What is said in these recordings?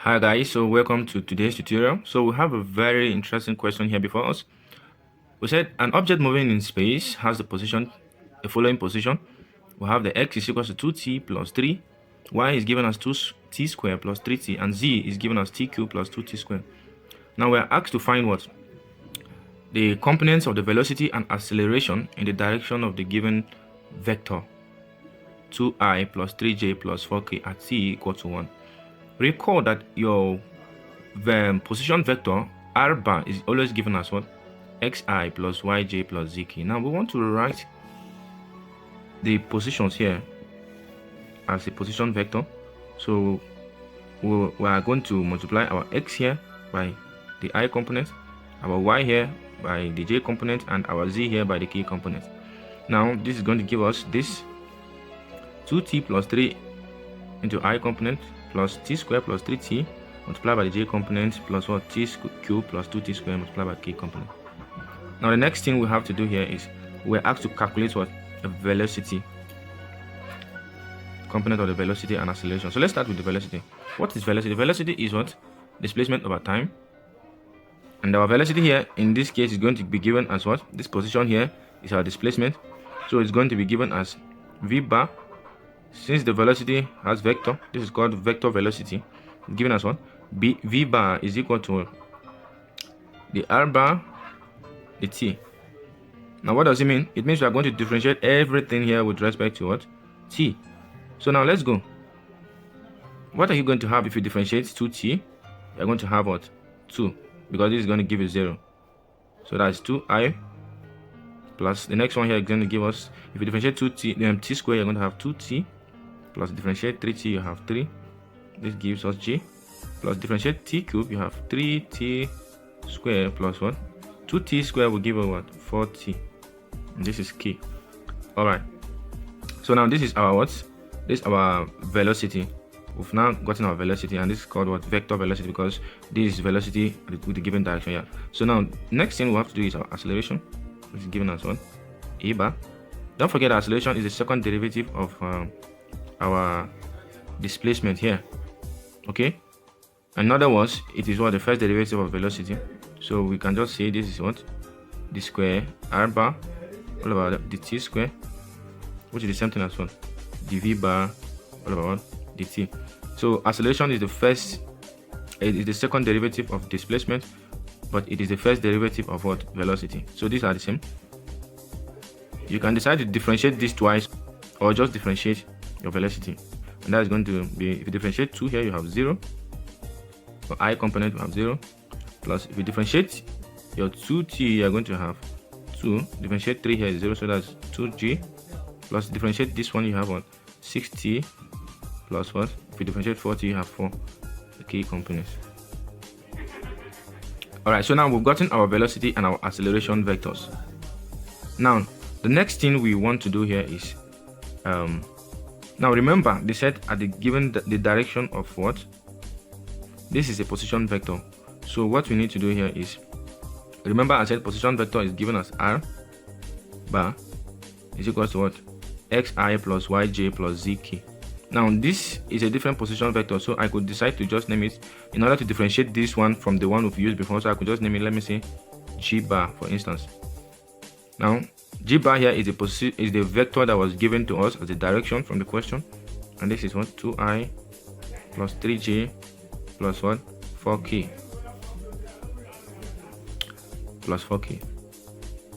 Hi guys, so welcome to today's tutorial. So we have a very interesting question here before us. We said an object moving in space has the following position. We have the x is equals to 2t plus 3, y is given as 2t squared plus 3t, and z is given as t cubed plus 2t squared. Now we are asked to find what? The components of the velocity and acceleration in the direction of the given vector 2I plus 3j plus 4k at t equal to 1. Recall that your position vector r bar is always given as what? Xi plus yj plus zk. Now we want to write the positions here as a position vector. So we are going to multiply our x here by the I component, our y here by the j component, and our z here by the k component. Now this is going to give us this 2t plus 3 into I component plus t squared plus 3t multiplied by the j component plus what? T cubed plus 2t squared multiplied by k component. Now the next thing we have to do here is we're asked to calculate what? A velocity, component of the velocity and acceleration. So let's start with the velocity. What is velocity? Velocity is what? Displacement over time. And our velocity here in this case is going to be given as what? This position here is our displacement. So it's going to be given as v bar. Since the velocity has vector, this is called vector velocity. Given as what? V bar is equal to the r bar, the t. Now what does it mean? It means we are going to differentiate everything here with respect to what? T. So now let's go. What are you going to have if you differentiate 2t? You're going to have what? 2, because this is going to give you 0. So that's 2i plus the next one here is going to give us, if you differentiate 2t, then t squared, you're going to have 2t plus differentiate 3t, you have 3. This gives us j plus differentiate t cubed, you have 3t squared plus what? 2t squared will give us what? 4t. And this is k. Alright. So now this is our what? This is our velocity. We've now gotten our velocity, and this is called what? Vector velocity, because this is velocity with the given direction here. So now next thing we have to do is our acceleration, which is given as what? A bar. Don't forget acceleration is the second derivative of our displacement here. Okay? In other words, it is what? The first derivative of velocity. So we can just say this is what? The square r bar all about the t square, which is the same thing as what? The v bar all about dt. So acceleration is the first, it is the second derivative of displacement, but it is the first derivative of what? Velocity. So these are the same. You can decide to differentiate this twice or just differentiate your velocity, and that is going to be, if you differentiate 2 here, you have 0. For I component, you have 0. Plus if you differentiate your 2t, you are going to have 2. Differentiate 3 here is 0, so that's 2g. Plus differentiate this one, you have what? 6t plus what? If you differentiate 4t, you have 4. The k components. Alright, so now we've gotten our velocity and our acceleration vectors. Now the next thing we want to do here is now remember they said at the given the direction of what? This is a position vector. So what we need to do here is, remember I said position vector is given as r bar is equals to what? Xi plus yj plus zk. Now this is a different position vector, so I could decide to just name it, in order to differentiate this one from the one we've used before, so I could just name it, let me say g bar for instance. Now g bar here is the vector that was given to us as the direction from the question, and this is what? 2i plus 3j plus what? 4k plus 4k.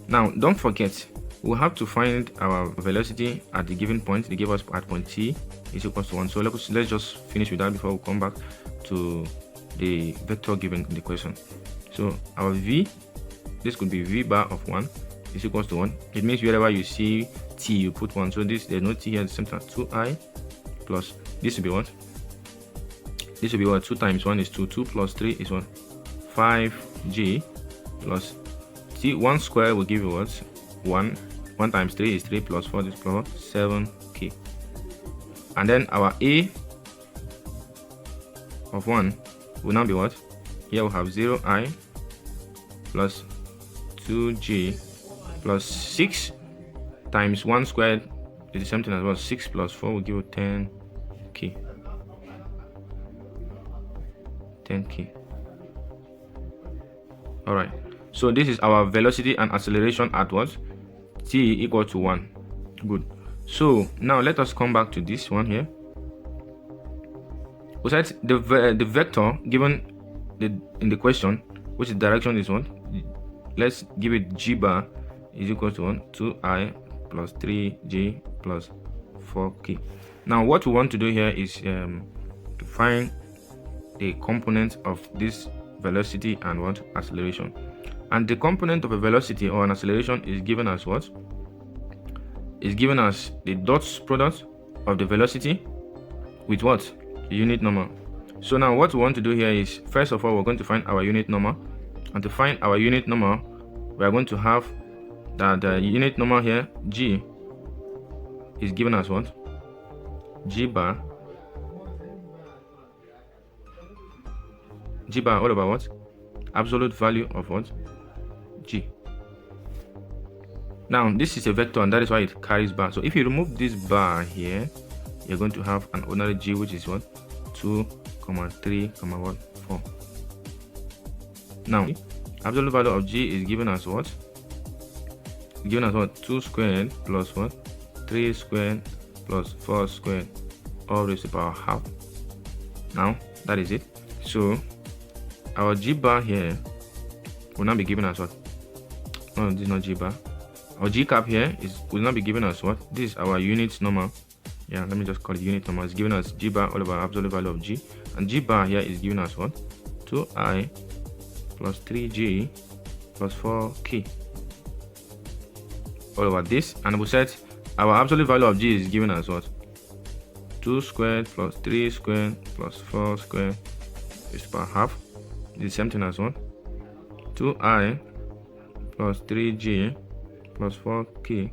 Now don't forget, we'll have to find our velocity at the given point. They give us at point t is equals to 1. So let's just finish with that before we come back to the vector given in the question. So our v, this could be v bar of 1 is equals to 1. It means wherever you see t, you put 1. So there's no t here, the same thing as 2i plus, this will be what? This will be what? 2 times 1 is 2. 2 plus 3 is what? 5g plus t. 1 square will give you what? 1. 1 times 3 is 3 plus 4 is plus 7k. And then our a of 1 will now be what? Here we have 0i plus 2g plus 6 times 1 squared is the same thing as well. 6 plus 4 will give you 10k. 10k. All right, so this is our velocity and acceleration at what? T equal to 1. Good. So now let us come back to this one here. We said the vector given in the question, which is direction is what? Let's give it g bar is equal to 1 2i plus 3j plus 4k. Now what we want to do here is to find the component of this velocity and what? Acceleration. And the component of a velocity or an acceleration is given as what? Is given as the dot product of the velocity with what? The unit number. So now what we want to do here is, first of all, we're going to find our unit number. And to find our unit number, we are going to have that the unit number here, g, is given as what? G bar all over what? Absolute value of what? G. Now this is a vector and that is why it carries bar. So if you remove this bar here, you're going to have an ordinary g, which is what? 2, 3, 4. Now absolute value of g is given as what? Given as what? 2 squared plus what? 3 squared plus 4 squared all raised to the power half. Now that is it. So our g bar here will now be given as what? No, this is not g bar. Our g cap here will not be given as what? This is our unit number. Yeah, let me just call it unit number. It's given as g bar all over absolute value of g, and g bar here is given as what? 2i plus 3j plus 4k all over this. And we said our absolute value of g is given as what? 2 squared plus 3 squared plus 4 squared is per half. The same thing as what? 2i plus 3j plus 4k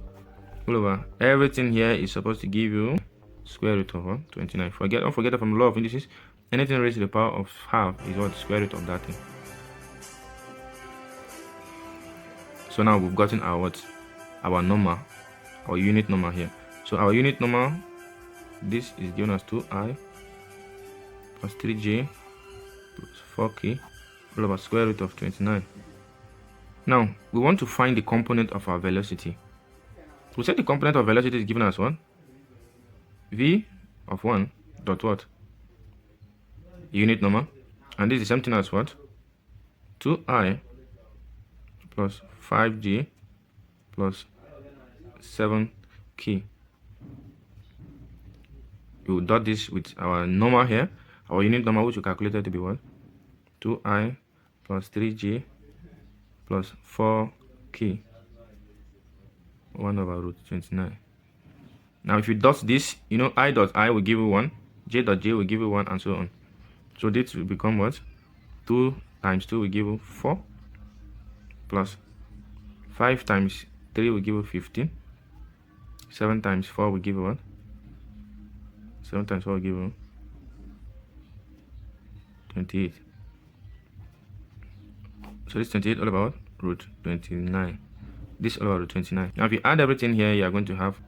all over everything here is supposed to give you square root of what? 29. Don't forget that from law of indices, anything raised to the power of half is what? Square root of that thing. So now we've gotten our what? Our number, our unit number here. So our unit number, this is given as 2i plus 3j plus 4k all over square root of 29. Now we want to find the component of our velocity. We said the component of velocity is given as what? V of 1 dot what? Unit number. And this is the same thing as what? 2i plus 5j plus 7k. We will dot this with our number here, our unit number, which we calculated to be what? 2i plus 3j plus 4k 1 over root 29. Now if you dot this, you know I dot I will give you 1, j dot j will give you 1, and so on. So this will become what? 2 times 2 will give you 4 plus 5 times 3 will give you 15. 7 times 4 will give you what? 7 times 4 will give you 28. So this 28 all about root 29. This all about root 29. Now if you add everything here, you are going to have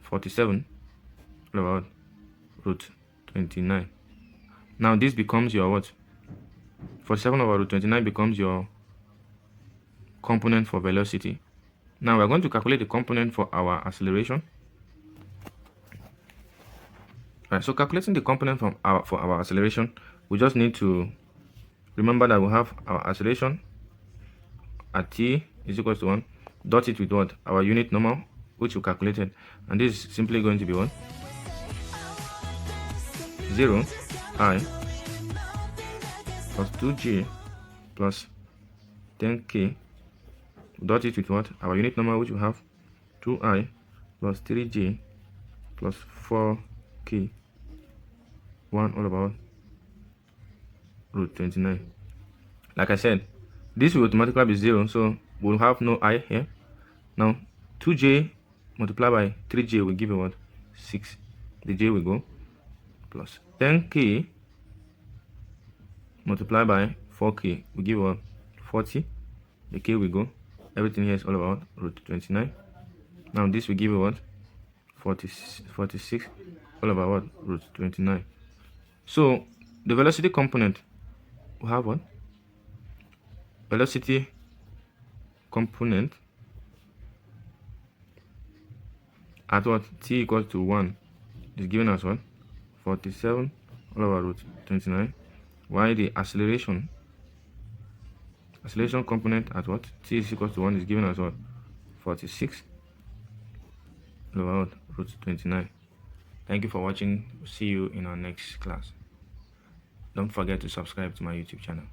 47 all about root 29. Now this becomes your what? 47 over root 29 becomes your component for velocity. Now we're going to calculate the component for our acceleration. Right, so calculating the component for our acceleration, we just need to remember that we have our acceleration at t is equal to 1, dot it with what? Our unit number, which we calculated, and this is simply going to be what? 0 I plus 2j plus 10k, dot it with what? Our unit number, which we have 2i plus 3j plus 4k 1 all about root 29. Like I said, this will automatically be 0, so we'll have no I here. Now 2j multiplied by 3j will give you what? 6. The j will go plus 10k multiplied by 4k will give you what? 40. The k will go. Everything here is all about root 29. Now this will give you what? 46 all about what? Root 29. So the velocity component we have what? Velocity component at what? T equals to 1 is given as what? 47 all over root 29. While the acceleration component at what? T is equals to 1 is given as what? 46 all over what? Root 29. Thank you for watching. See you in our next class. Don't forget to subscribe to my YouTube channel.